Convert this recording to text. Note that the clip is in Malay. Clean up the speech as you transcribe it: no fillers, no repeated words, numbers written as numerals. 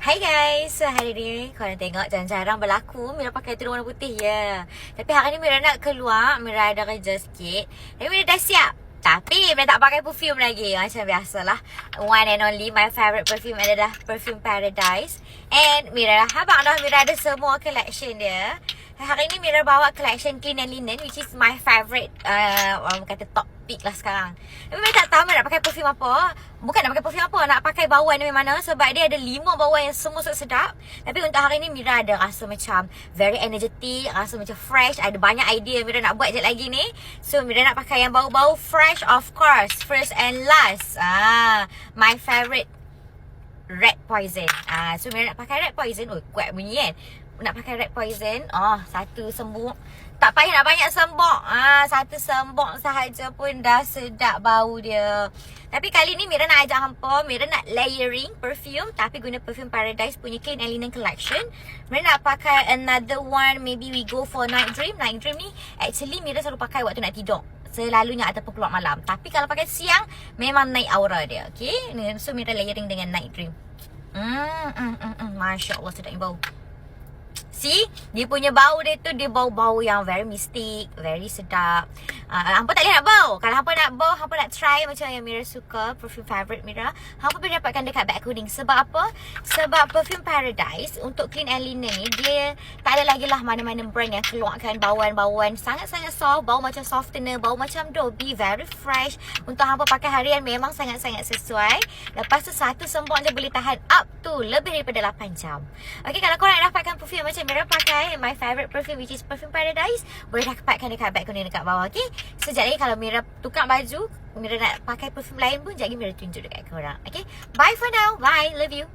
Hai guys, so hari ni korang tengok jarang-jarang berlaku Mira pakai tudung warna putih je. Tapi hari ni Mira nak keluar, Mira ada kerja sikit. Tapi Mira dah siap. Tapi Mira tak pakai perfume lagi. Macam biasalah. One and only, my favorite perfume adalah Perfume Paradise. And Mira habang dah Mira ada semua collection dia. Hari ni Mira bawa collection Clean and Linen, which is my favorite, orang kata top pick lah sekarang. Tapi Mira tak tahu Mira nak pakai perfume apa. Bukan nak pakai perfume apa, nak pakai bauan dari mana. Sebab dia ada 5 bauan yang semua sedap. Tapi untuk hari ni Mira ada rasa macam very energetic, rasa macam fresh. Ada banyak idea Mira nak buat je lagi ni. So Mira nak pakai yang bau-bau fresh, of course. First and last, my favorite, Red Poison. So Mira nak pakai Red Poison. Oh, kuat bunyi kan. Nak pakai Red Poison. Satu sembuk. Tak payah nak banyak sembok. Satu sembok sahaja pun dah sedap bau dia. Tapi kali ni Mira nak ajak hampa, Mira nak layering perfume tapi guna Perfume Paradise punya Clean and Linen collection. Mira nak pakai another one, maybe we go for Night Dream. Night Dream ni actually Mira selalu pakai waktu nak tidur. Selalunya ataupun keluar malam. Tapi kalau pakai siang memang naik aura dia. Okay, so Mira layering dengan Night Dream. Masya Allah, sedap bau. See, dia punya bau dia tu, dia bau-bau yang very mystic, very sedap. Hampa tak boleh nak bau. Kalau hampa nak bau, hampa nak try macam yang Mira suka, perfume favorite Mira, hampa boleh dapatkan dekat bag coding. Sebab apa? Sebab Perfume Paradise untuk Clean and Linen ni, dia tak ada lagi lah mana-mana brand yang keluarkan bauan-bauan sangat-sangat soft, bau macam softener, bau macam Dobby, very fresh. Untuk hampa pakai harian memang sangat-sangat sesuai. Lepas tu satu sembok dia boleh tahan up to lebih daripada 8 jam. Okay, kalau korang nak dapatkan perfume macam Mira pakai my favorite perfume, which is Perfume Paradise, boleh dapatkan dekat bag kuning dekat bawah. Okay, sekejap lagi kalau Mira tukar baju, Mira nak pakai perfume lain pun, sekejap lagi Mira tunjuk dekat korang. Okay, bye for now. Bye, love you.